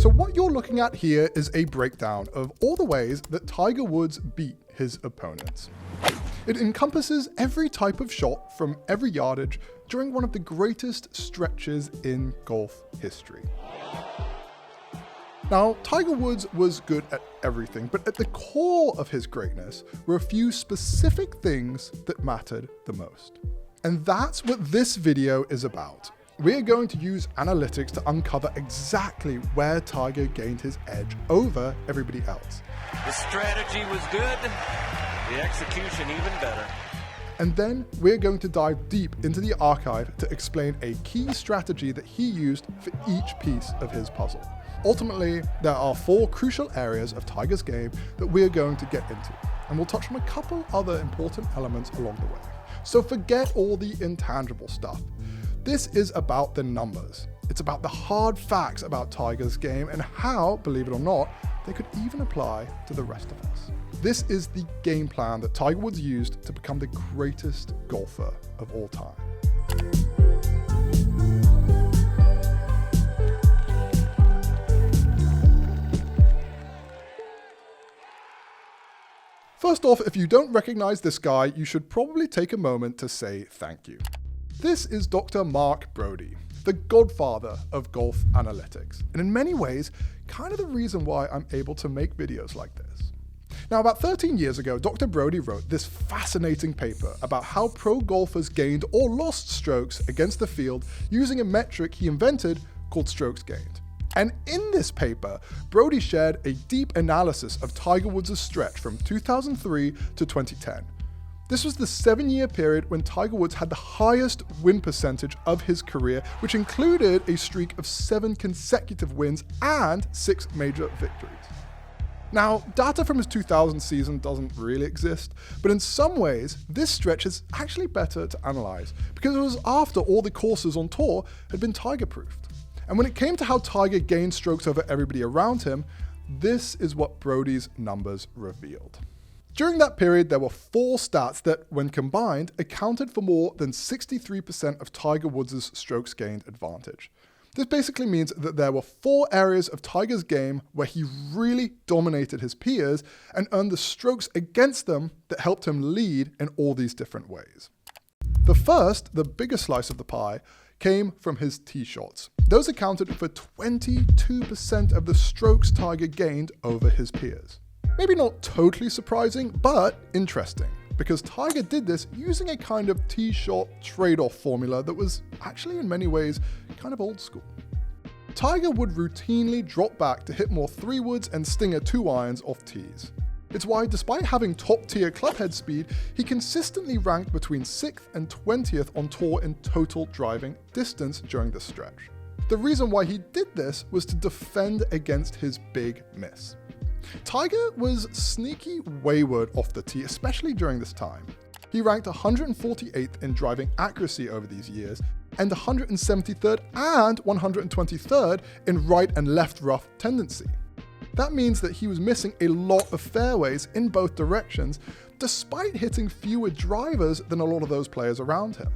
So what you're looking at here is a breakdown of all the ways that Tiger Woods beat his opponents. It encompasses every type of shot from every yardage during one of the greatest stretches in golf history. Now, Tiger Woods was good at everything, but at the core of his greatness were a few specific things that mattered the most. And that's what this video is about. We're going to use analytics to uncover exactly where Tiger gained his edge over everybody else. The strategy was good, the execution even better. And then we're going to dive deep into the archive to explain a key strategy that he used for each piece of his puzzle. Ultimately, there are 4 crucial areas of Tiger's game that we're going to get into, and we'll touch on a couple other important elements along the way. So forget all the intangible stuff. This is about the numbers. It's about the hard facts about Tiger's game and how, believe it or not, they could even apply to the rest of us. This is the game plan that Tiger Woods used to become the greatest golfer of all time. First off, if you don't recognize this guy, you should probably take a moment to say thank you. This is Dr. Mark Brody, the godfather of golf analytics, and in many ways, kind of the reason why I'm able to make videos like this. Now, about 13 years ago, Dr. Brody wrote this fascinating paper about how pro golfers gained or lost strokes against the field using a metric he invented called strokes gained. And in this paper, Brody shared a deep analysis of Tiger Woods' stretch from 2003 to 2010. This was the 7-year period when Tiger Woods had the highest win percentage of his career, which included a streak of 7 consecutive wins and 6 major victories. Now, data from his 2000 season doesn't really exist, but in some ways, this stretch is actually better to analyze because it was after all the courses on tour had been Tiger-proofed. And when it came to how Tiger gained strokes over everybody around him, this is what Brody's numbers revealed. During that period, there were 4 stats that, when combined, accounted for more than 63% of Tiger Woods' strokes gained advantage. This basically means that there were 4 areas of Tiger's game where he really dominated his peers and earned the strokes against them that helped him lead in all these different ways. The first, the biggest slice of the pie, came from his tee shots. Those accounted for 22% of the strokes Tiger gained over his peers. Maybe not totally surprising, but interesting, because Tiger did this using a kind of tee shot trade-off formula that was actually in many ways kind of old school. Tiger would routinely drop back to hit more 3-woods and stinger 2-irons off tees. It's why, despite having top-tier clubhead speed, he consistently ranked between 6th and 20th on tour in total driving distance during this stretch. The reason why he did this was to defend against his big miss. Tiger was sneaky wayward off the tee, especially during this time. He ranked 148th in driving accuracy over these years, and 173rd and 123rd in right and left rough tendency. That means that he was missing a lot of fairways in both directions, despite hitting fewer drivers than a lot of those players around him.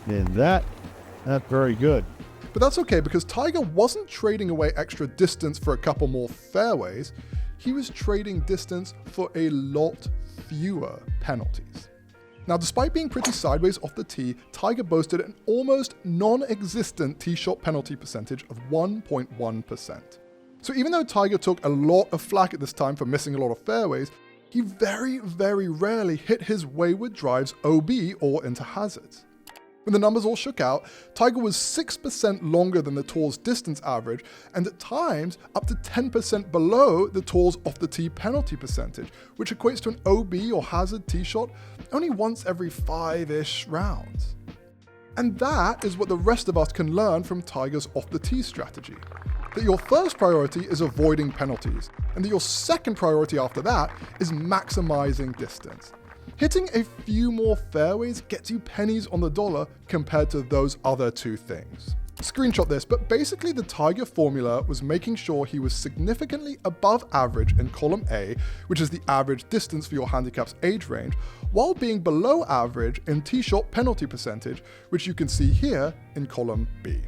And that's very good. But that's okay, because Tiger wasn't trading away extra distance for a couple more fairways. He was trading distance for a lot fewer penalties. Now, despite being pretty sideways off the tee, Tiger boasted an almost non-existent tee shot penalty percentage of 1.1%. So even though Tiger took a lot of flack at this time for missing a lot of fairways, he very, very rarely hit his wayward drives OB or into hazards. When the numbers all shook out, Tiger was 6% longer than the tour's distance average, and at times up to 10% below the tour's off-the-tee penalty percentage, which equates to an OB or hazard tee shot only once every 5-ish rounds. And that is what the rest of us can learn from Tiger's off-the-tee strategy. That your first priority is avoiding penalties, and that your second priority after that is maximizing distance. Hitting a few more fairways gets you pennies on the dollar compared to those other 2 things. Screenshot this, but basically the Tiger formula was making sure he was significantly above average in column A, which is the average distance for your handicap's age range, while being below average in tee shot penalty percentage, which you can see here in column B.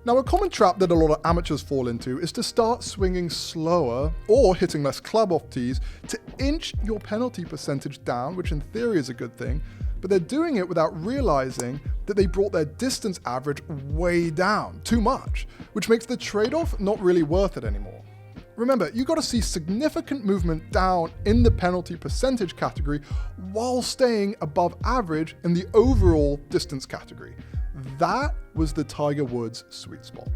Now, a common trap that a lot of amateurs fall into is to start swinging slower or hitting less club off tees to inch your penalty percentage down, which in theory is a good thing, but they're doing it without realizing that they brought their distance average way down, too much, which makes the trade-off not really worth it anymore. Remember, you got to see significant movement down in the penalty percentage category while staying above average in the overall distance category. That was the Tiger Woods sweet spot.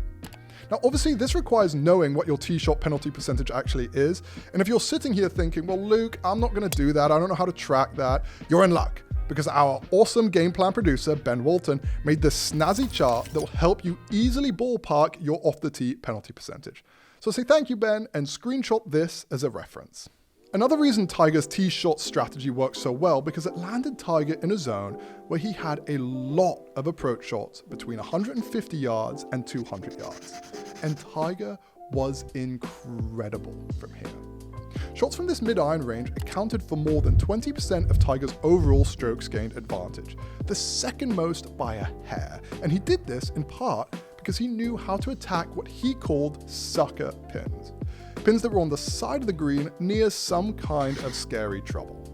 Now, obviously, this requires knowing what your tee shot penalty percentage actually is. And if you're sitting here thinking, well, Luke, I'm not going to do that, I don't know how to track that, you're in luck, because our awesome game plan producer, Ben Walton, made this snazzy chart that will help you easily ballpark your off the tee penalty percentage. So say thank you, Ben, and screenshot this as a reference. Another reason Tiger's tee shot strategy worked so well because it landed Tiger in a zone where he had a lot of approach shots between 150 yards and 200 yards. And Tiger was incredible from here. Shots from this mid-iron range accounted for more than 20% of Tiger's overall strokes gained advantage, the second most by a hair. And he did this in part because he knew how to attack what he called sucker pins. Pins that were on the side of the green near some kind of scary trouble.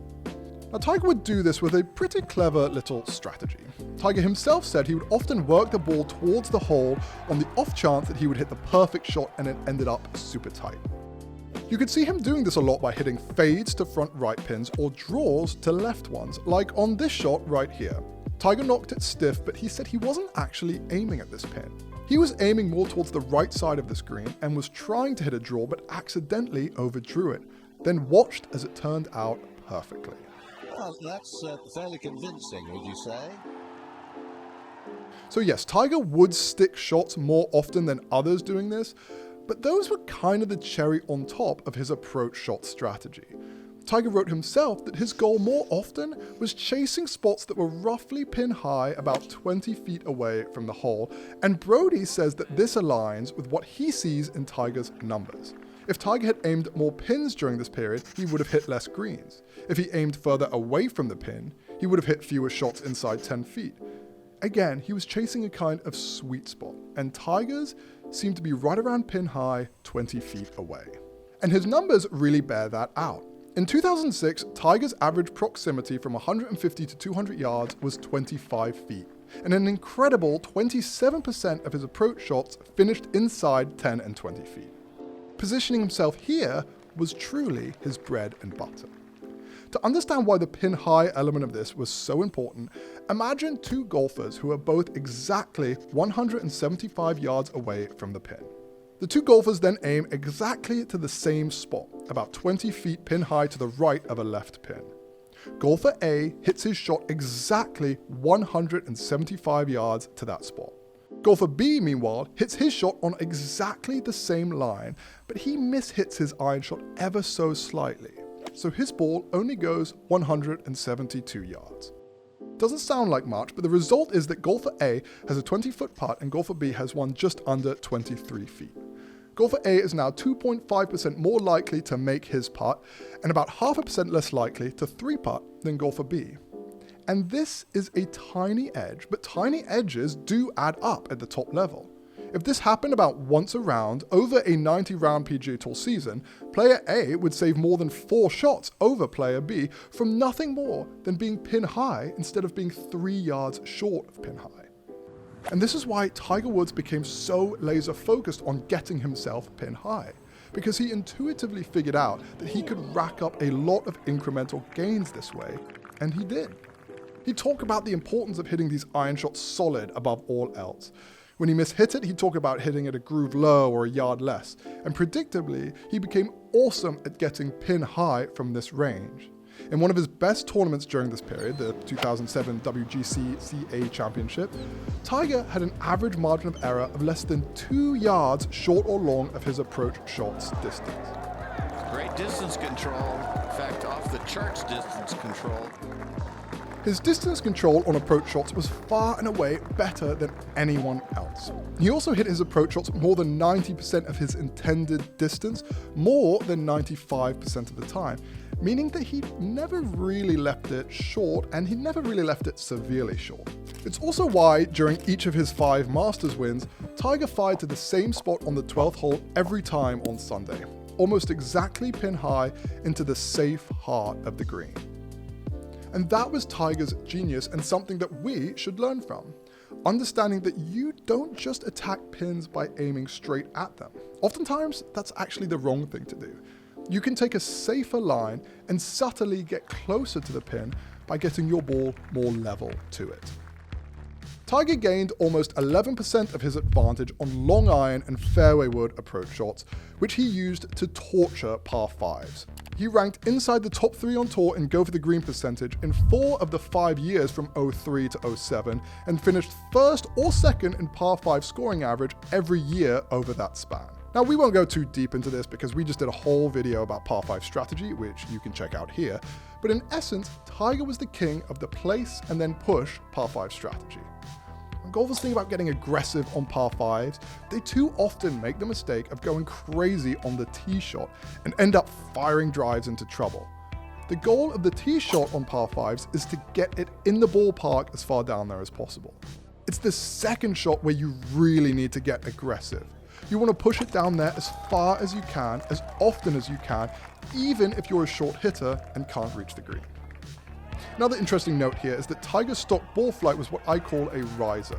Now, Tiger would do this with a pretty clever little strategy. Tiger himself said he would often work the ball towards the hole on the off chance that he would hit the perfect shot and it ended up super tight. You could see him doing this a lot by hitting fades to front right pins or draws to left ones, like on this shot right here. Tiger knocked it stiff, but he said he wasn't actually aiming at this pin. He was aiming more towards the right side of the screen and was trying to hit a draw but accidentally overdrew it, then watched as it turned out perfectly. Well, that's fairly convincing, would you say? So yes, Tiger would stick shots more often than others doing this, but those were kind of the cherry on top of his approach shot strategy. Tiger wrote himself that his goal more often was chasing spots that were roughly pin high about 20 feet away from the hole, and Brody says that this aligns with what he sees in Tiger's numbers. If Tiger had aimed more pins during this period, he would have hit less greens. If he aimed further away from the pin, he would have hit fewer shots inside 10 feet. Again, he was chasing a kind of sweet spot, and Tiger's seemed to be right around pin high 20 feet away. And his numbers really bear that out. In 2006, Tiger's average proximity from 150 to 200 yards was 25 feet, and an incredible 27% of his approach shots finished inside 10 and 20 feet. Positioning himself here was truly his bread and butter. To understand why the pin-high element of this was so important, imagine two golfers who are both exactly 175 yards away from the pin. The two golfers then aim exactly to the same spot, about 20 feet pin high to the right of a left pin. Golfer A hits his shot exactly 175 yards to that spot. Golfer B, meanwhile, hits his shot on exactly the same line, but he mishits his iron shot ever so slightly, so his ball only goes 172 yards. Doesn't sound like much, but the result is that golfer A has a 20-foot putt and golfer B has one just under 23 feet. Golfer A is now 2.5% more likely to make his putt and about 0.5% less likely to 3-putt than golfer B. And this is a tiny edge, but tiny edges do add up at the top level. If this happened about once a round over a 90-round PGA Tour season, player A would save more than 4 shots over player B from nothing more than being pin high instead of being 3 yards short of pin high. And this is why Tiger Woods became so laser focused on getting himself pin high, because he intuitively figured out that he could rack up a lot of incremental gains this way, and he did. He'd talk about the importance of hitting these iron shots solid above all else. When he mishit it, he'd talk about hitting it a groove low or a yard less, and predictably, he became awesome at getting pin high from this range. In one of his best tournaments during this period, the 2007 WGC CA Championship, Tiger had an average margin of error of less than 2 yards short or long of his approach shot's distance. Great distance control. In fact, off the charts distance control. His distance control on approach shots was far and away better than anyone else. He also hit his approach shots more than 90% of his intended distance, more than 95% of the time, meaning that he never really left it short and he never really left it severely short. It's also why, during each of his 5 Masters wins, Tiger fired to the same spot on the 12th hole every time on Sunday, almost exactly pin high into the safe heart of the green. And that was Tiger's genius and something that we should learn from. Understanding that you don't just attack pins by aiming straight at them. Oftentimes, that's actually the wrong thing to do. You can take a safer line and subtly get closer to the pin by getting your ball more level to it. Tiger gained almost 11% of his advantage on long iron and fairway wood approach shots, which he used to torture par 5s. He ranked inside the top 3 on tour in go for the green percentage in 4 of the 5 years from 03 to 07, and finished first or second in par 5 scoring average every year over that span. Now, we won't go too deep into this because we just did a whole video about par 5 strategy, which you can check out here, but in essence, Tiger was the king of the place and then push par 5 strategy. When golfers think about getting aggressive on par 5s, they too often make the mistake of going crazy on the tee shot and end up firing drives into trouble. The goal of the tee shot on par 5s is to get it in the ballpark as far down there as possible. It's the second shot where you really need to get aggressive. You want to push it down there as far as you can, as often as you can, even if you're a short hitter and can't reach the green. Another interesting note here is that Tiger's stock ball flight was what I call a riser,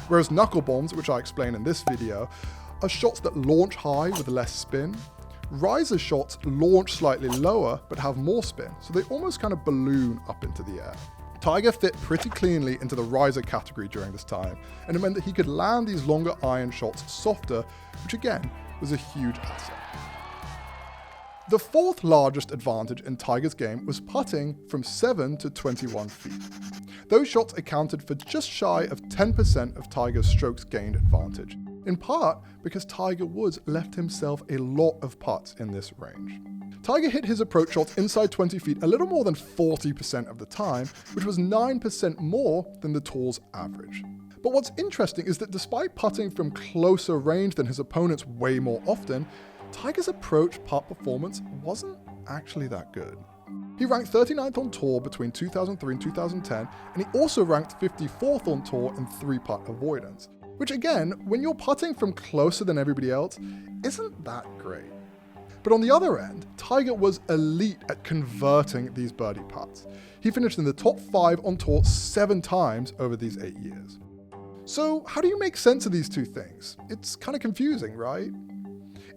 whereas knuckle bombs, which I explain in this video, are shots that launch high with less spin. Riser shots launch slightly lower but have more spin, so they almost kind of balloon up into the air. Tiger fit pretty cleanly into the riser category during this time, and it meant that he could land these longer iron shots softer, which again was a huge asset. The 4th largest advantage in Tiger's game was putting from 7 to 21 feet. Those shots accounted for just shy of 10% of Tiger's strokes gained advantage, in part because Tiger Woods left himself a lot of putts in this range. Tiger hit his approach shots inside 20 feet a little more than 40% of the time, which was 9% more than the tour's average. But what's interesting is that despite putting from closer range than his opponents way more often, Tiger's approach putt performance wasn't actually that good. He ranked 39th on tour between 2003 and 2010, and he also ranked 54th on tour in 3-putt avoidance, which again, when you're putting from closer than everybody else, isn't that great. But on the other end, Tiger was elite at converting these birdie putts. He finished in the top 5 on tour 7 times over these 8 years. So how do you make sense of these two things? It's kind of confusing, right?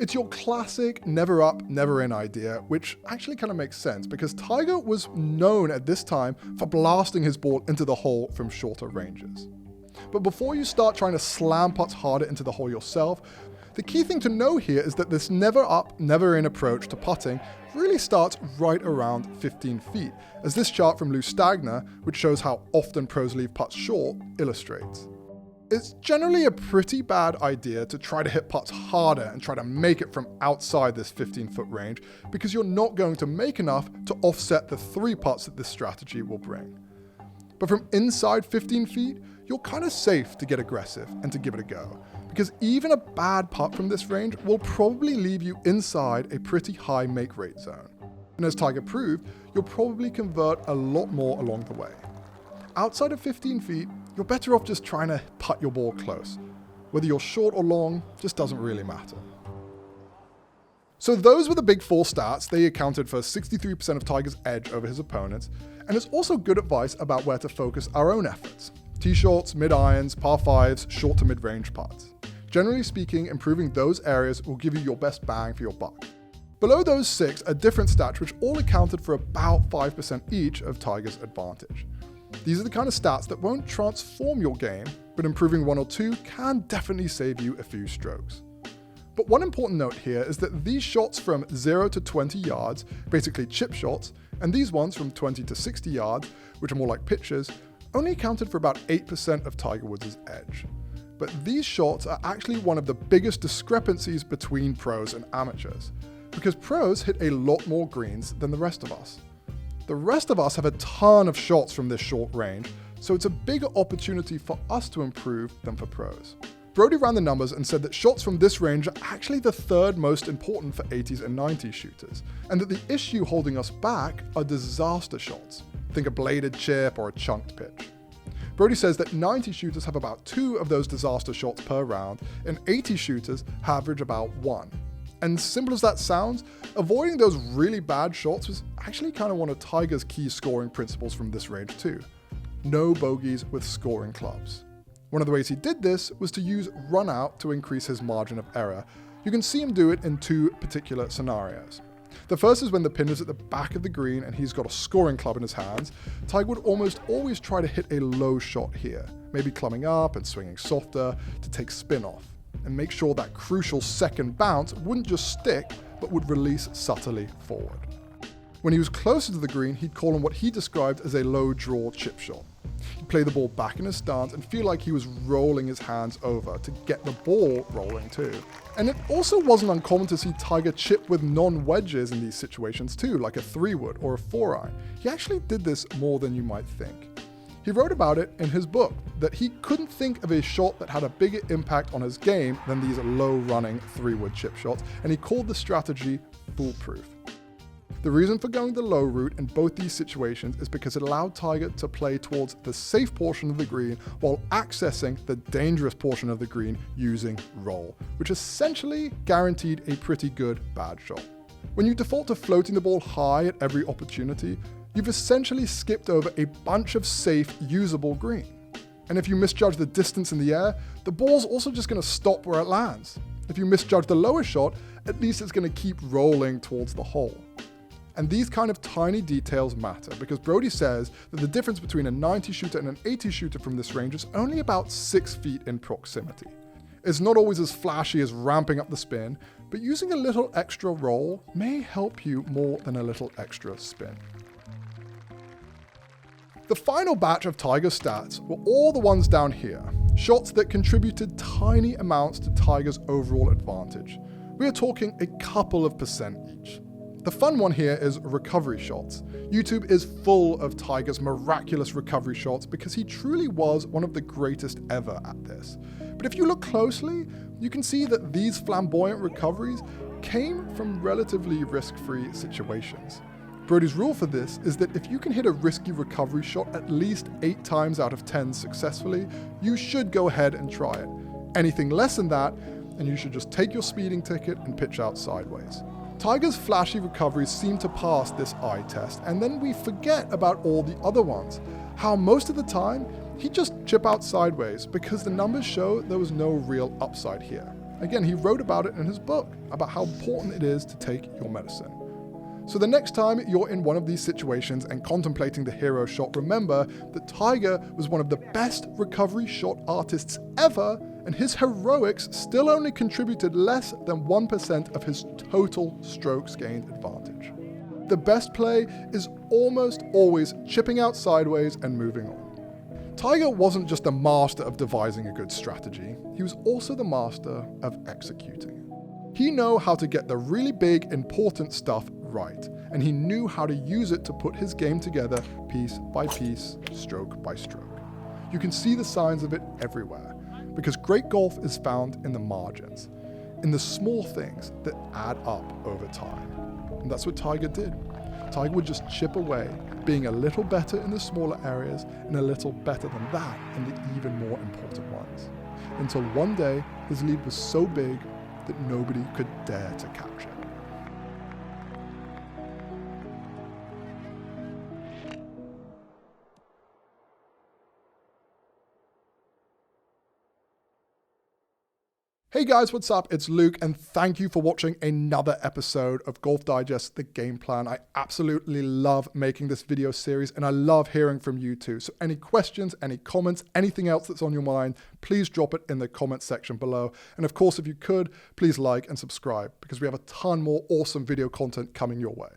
It's your classic never up, never in idea, which actually kind of makes sense because Tiger was known at this time for blasting his ball into the hole from shorter ranges. But before you start trying to slam putts harder into the hole yourself, the key thing to know here is that this never up, never in approach to putting really starts right around 15 feet, as this chart from Lou Stagner, which shows how often pros leave putts short, illustrates. It's generally a pretty bad idea to try to hit putts harder and try to make it from outside this 15-foot range because you're not going to make enough to offset the 3 putts that this strategy will bring. But from inside 15 feet, you're kind of safe to get aggressive and to give it a go, because even a bad putt from this range will probably leave you inside a pretty high make rate zone. And as Tiger proved, you'll probably convert a lot more along the way. Outside of 15 feet, you're better off just trying to putt your ball close. Whether you're short or long, just doesn't really matter. So those were the big 4 stats. They accounted for 63% of Tiger's edge over his opponents, and it's also good advice about where to focus our own efforts. Tee shots, mid-irons, par 5s, short to mid-range putts. Generally speaking, improving those areas will give you your best bang for your buck. Below those 6 are different stats which all accounted for about 5% each of Tiger's advantage. These are the kind of stats that won't transform your game, but improving 1 or 2 can definitely save you a few strokes. But one important note here is that these shots from 0 to 20 yards, basically chip shots, and these ones from 20 to 60 yards, which are more like pitches, only accounted for about 8% of Tiger Woods' edge. But these shots are actually one of the biggest discrepancies between pros and amateurs, because pros hit a lot more greens than the rest of us. The rest of us have a ton of shots from this short range, so it's a bigger opportunity for us to improve than for pros. Brody ran the numbers and said that shots from this range are actually the third most important for 80s and 90s shooters, and that the issue holding us back are disaster shots. Think a bladed chip or a chunked pitch. Brody says that 90 shooters have about 2 of those disaster shots per round, and 80 shooters average about 1. And simple as that sounds, avoiding those really bad shots was actually kind of one of Tiger's key scoring principles from this range too. No bogeys with scoring clubs. One of the ways he did this was to use run out to increase his margin of error. You can see him do it in 2 particular scenarios. The first is when the pin is at the back of the green and he's got a scoring club in his hands. Tiger would almost always try to hit a low shot here, maybe clubbing up and swinging softer to take spin off, and make sure that crucial second bounce wouldn't just stick, but would release subtly forward. When he was closer to the green, he'd call on what he described as a low draw chip shot. He'd play the ball back in his stance and feel like he was rolling his hands over to get the ball rolling too. And it also wasn't uncommon to see Tiger chip with non-wedges in these situations too, like a 3-wood or a 4-iron. He actually did this more than you might think. He wrote about it in his book, that he couldn't think of a shot that had a bigger impact on his game than these low-running 3-wood chip shots, and he called the strategy foolproof. The reason for going the low route in both these situations is because it allowed Tiger to play towards the safe portion of the green while accessing the dangerous portion of the green using roll, which essentially guaranteed a pretty good bad shot. When you default to floating the ball high at every opportunity, you've essentially skipped over a bunch of safe, usable green. And if you misjudge the distance in the air, the ball's also just going to stop where it lands. If you misjudge the lower shot, at least it's going to keep rolling towards the hole. And these kind of tiny details matter because Brody says that the difference between a 90 shooter and an 80 shooter from this range is only about 6 feet in proximity. It's not always as flashy as ramping up the spin, but using a little extra roll may help you more than a little extra spin. The final batch of Tiger's stats were all the ones down here, shots that contributed tiny amounts to Tiger's overall advantage. We are talking a couple of percent each. The fun one here is recovery shots. YouTube is full of Tiger's miraculous recovery shots because he truly was one of the greatest ever at this. But if you look closely, you can see that these flamboyant recoveries came from relatively risk-free situations. Brody's rule for this is that if you can hit a risky recovery shot at least 8 times out of 10 successfully, you should go ahead and try it. Anything less than that, and you should just take your speeding ticket and pitch out sideways. Tiger's flashy recoveries seem to pass this eye test, and then we forget about all the other ones. How most of the time, he'd just chip out sideways because the numbers show there was no real upside here. Again, he wrote about it in his book, about how important it is to take your medicine. So the next time you're in one of these situations and contemplating the hero shot, remember that Tiger was one of the best recovery shot artists ever, and his heroics still only contributed less than 1% of his total strokes gained advantage. The best play is almost always chipping out sideways and moving on. Tiger wasn't just the master of devising a good strategy, he was also the master of executing. He knew how to get the really big, important stuff right, and he knew how to use it to put his game together piece by piece, stroke by stroke. You can see the signs of it everywhere, because great golf is found in the margins, in the small things that add up over time. And that's what Tiger did. Tiger would just chip away, being a little better in the smaller areas and a little better than that in the even more important ones. Until one day, his lead was so big that nobody could dare to catch it. Hey guys, what's up? It's Luke, and thank you for watching another episode of Golf Digest, The Game Plan. I absolutely love making this video series, and I love hearing from you too. So any questions, any comments, anything else that's on your mind, please drop it in the comment section below. And of course, if you could, please like and subscribe, because we have a ton more awesome video content coming your way.